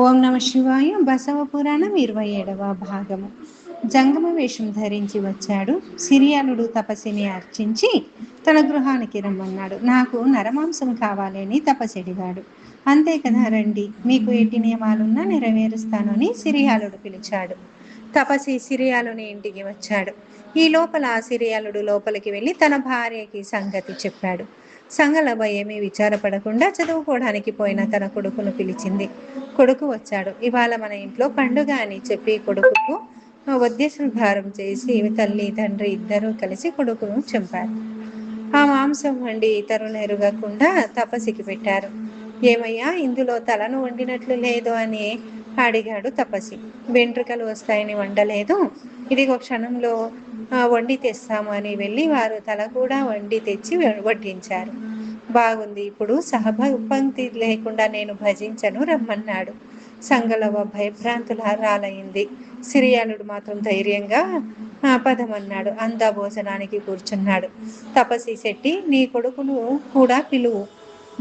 ఓం నమ శివాయ. బసవ పురాణం 27వ భాగము. జంగమ వేషం ధరించి వచ్చాడు. సిరియాలుడు తపస్సిని అర్చించి తన గృహానికి రమ్మన్నాడు. నాకు నరమాంసం కావాలని తపస్సడిగాడు. అంతే కదా, రండి, మీకు ఎట్టి నియమాలున్నా నెరవేరుస్తాను అని సిరియాలుడు పిలిచాడు. తపస్సి సిరియాలుని ఇంటికి వచ్చాడు. ఈ లోపల సిరియాలుడు లోపలికి వెళ్ళి తన భార్యకి సంగతి చెప్పాడు. సంగలవ్వ ఏమీ విచారపడకుండా చదువుకోవడానికి పోయిన తన కొడుకును పిలిచింది. కొడుకు వచ్చాడు. ఇవాళ మన ఇంట్లో పండుగ అని చెప్పి కొడుకుకు వద్యశృంగారం చేసి తల్లి తండ్రి ఇద్దరూ కలిసి కొడుకును చంపారు. ఆ మాంసం వండి ఇతరులు ఎరుగకుండా తపస్సికి పెట్టారు. ఏమయ్యా, ఇందులో తలను వండినట్లు లేదు అని అడిగాడు తపస్సి. వెంట్రుకలు వస్తాయని వండలేదు, ఇదిగో క్షణంలో వండి తెస్తాము అని వెళ్ళి వారు తల కూడా వండి తెచ్చి వడ్డించారు. బాగుంది, ఇప్పుడు సహపంక్తి లేకుండా నేను భజించను, రమ్మన్నాడు. సంగలవ భయభ్రాంతురాలైంది. సిరియాలుడు మాత్రం ధైర్యంగా పదమన్నాడు. అంతా భోజనానికి కూర్చున్నాడు. తపస్సి శెట్టి, నీ కొడుకును కూడా పిలువు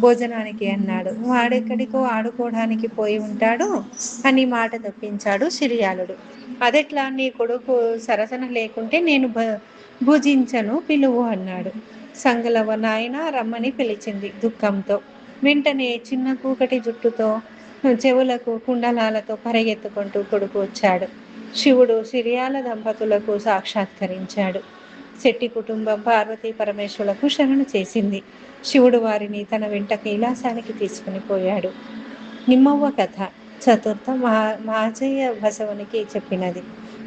భోజనానికి అన్నాడు. వాడెక్కడికో ఆడుకోవడానికి పోయి ఉంటాడు అని మాట తప్పించాడు సిరియాలుడు. అదెట్లా, నీ కొడుకు సరసన లేకుంటే నేను భుజించను, పిలువు అన్నాడు. సంగలవ నాయన రమ్మని పిలిచింది దుఃఖంతో. వెంటనే చిన్న కూకటి జుట్టుతో చెవులకు కుండలాలతో పరిగెత్తుకుంటూ కొడుకు వచ్చాడు. శివుడు సిరియాల దంపతులకు సాక్షాత్కరించాడు. శెట్టి కుటుంబం పార్వతీ పరమేశ్వరులకు శరణు చేసింది. శివుడు వారిని తన వెంట కైలాసానికి తీసుకుని పోయాడు. నిమ్మవ్వ కథ చతుర్థ మాజయ్య బసవునికి చెప్పినది.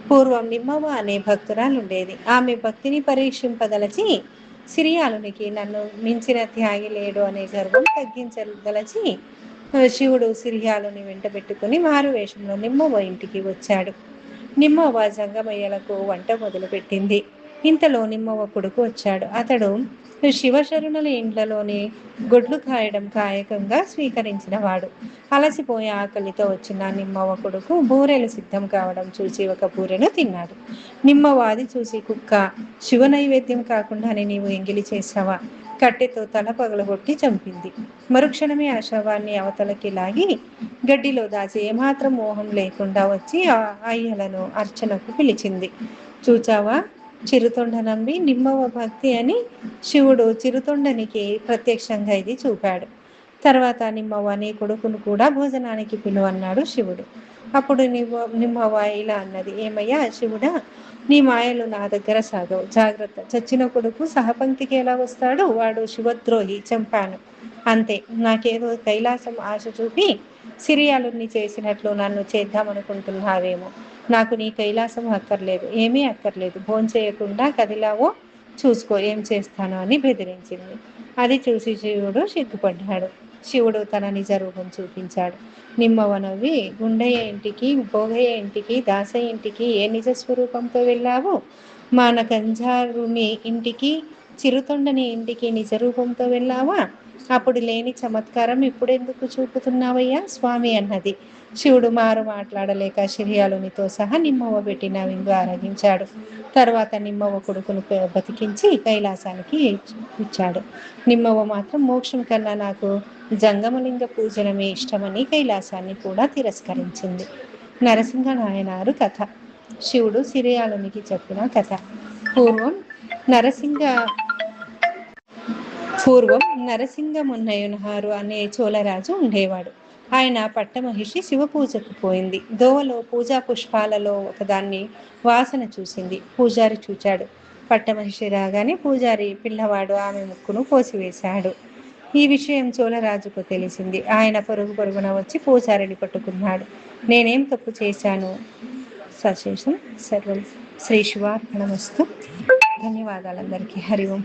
పూర్వం నిమ్మవ్వ అనే భక్తురాలుండేది. ఆమె భక్తిని పరీక్షింపదలచి సిరియాలునికి నన్ను మించిన త్యాగి లేడు అనే గర్వం తగ్గించదలచి శివుడు సిరియాలుని వెంట పెట్టుకుని మారు వేషంలో నిమ్మవ్వ ఇంటికి వచ్చాడు. నిమ్మవ్వ జంగమయ్యలకు వంట మొదలుపెట్టింది. ఇంతలో నిమ్మవ్వ కొడుకు వచ్చాడు. అతడు శివశరణుల ఇంట్లోని గొడ్లు కాయడం కాయకంగా స్వీకరించిన వాడు. అలసిపోయి ఆకలితో వచ్చిన నిమ్మవ్వ కొడుకు బూరెలు సిద్ధం కావడం చూసి ఒక బూరెను తిన్నాడు. నిమ్మవ్వ అది చూసి, కుక్క, శివ నైవేద్యం కాకుండానే నీవు ఎంగిలి చేసావా? కట్టెతో తల పగలగొట్టి చంపింది. మరుక్షణమే ఆ శవాన్ని అవతలకి లాగి గడ్డిలో దాచి ఏమాత్రం మోహం లేకుండా వచ్చి ఆ అయ్యలను అర్చనకు పిలిచింది. చూచావా, చిరుతొండ నమ్మి నిమ్మవ్వ భక్తి అని శివుడు చిరుతొండనికి ప్రత్యక్షంగా ఇది చూపాడు. తర్వాత నిమ్మవ్వ నీ కొడుకును కూడా భోజనానికి పిలువన్నాడు శివుడు. అప్పుడు నిమ్మవ్వ ఇలా అన్నది. ఏమయ్యా శివుడా, నీ మాయలు నా దగ్గర సాగవు, జాగ్రత్త. చచ్చిన కొడుకు సహపంక్తికి ఎలా వస్తాడు? వాడు శివద్రోహి, చంపాను అంతే. నాకేదో కైలాసం ఆశ చూపి సిరియాలుని చేసినట్లు నన్ను చేద్దామనుకుంటున్నావేమో. నాకు నీ కైలాసం అక్కర్లేదు, ఏమీ అక్కర్లేదు. భోంచేయకుండా కదిలావో చూసుకో ఏం చేస్తాను అని బెదిరించింది. అది చూసి శివుడు సిగ్గుపడ్డాడు. శివుడు తన నిజ రూపం చూపించాడు. నిమ్మవ్వ నవ్వి, గుండయ్య ఇంటికి, భోగయ్య ఇంటికి, దాసయ్య ఇంటికి ఏ నిజ స్వరూపంతో వెళ్ళావు? మన కంజారుని ఇంటికి, చిరుతొండని ఇంటికి నిజ రూపంతో వెళ్ళావా? అప్పుడు లేని చమత్కారం ఇప్పుడెందుకు చూపుతున్నావయ్యా స్వామి అన్నది. శివుడు మారు మాట్లాడలేక సిరియాలునితో సహా నిమ్మవ్వ పెట్టిన విందు ఆరగించాడు. తర్వాత నిమ్మవ్వ కొడుకును బతికించి కైలాసానికి ఇచ్చాడు. నిమ్మవ్వ మాత్రం మోక్షం కన్నా నాకు జంగమలింగ పూజనమే ఇష్టమని కైలాసాన్ని కూడా తిరస్కరించింది. నరసింహ నాయనారు కథ. శివుడు సిరియాలునికి చెప్పిన కథ. పూర్వం నరసింగమున్నయునహారు అనే చోళరాజు ఉండేవాడు. ఆయన పట్టమహిషి శివ పూజకు పోయింది. దోవలో పూజా పుష్పాలలో ఒకదాన్ని వాసన చూసింది. పూజారి చూచాడు. పట్టమహిషి రాగానే పూజారి పిల్లవాడు ఆమె ముక్కును కోసివేశాడు. ఈ విషయం చోళరాజుకు తెలిసింది. ఆయన పరుగున వచ్చి పూజారిని పట్టుకున్నాడు. నేనేం తప్పు చేశాను? సశేషం సర్వం శ్రీ శివార్పణమస్తు. ధన్యవాదాలందరికీ. హరి ఓం.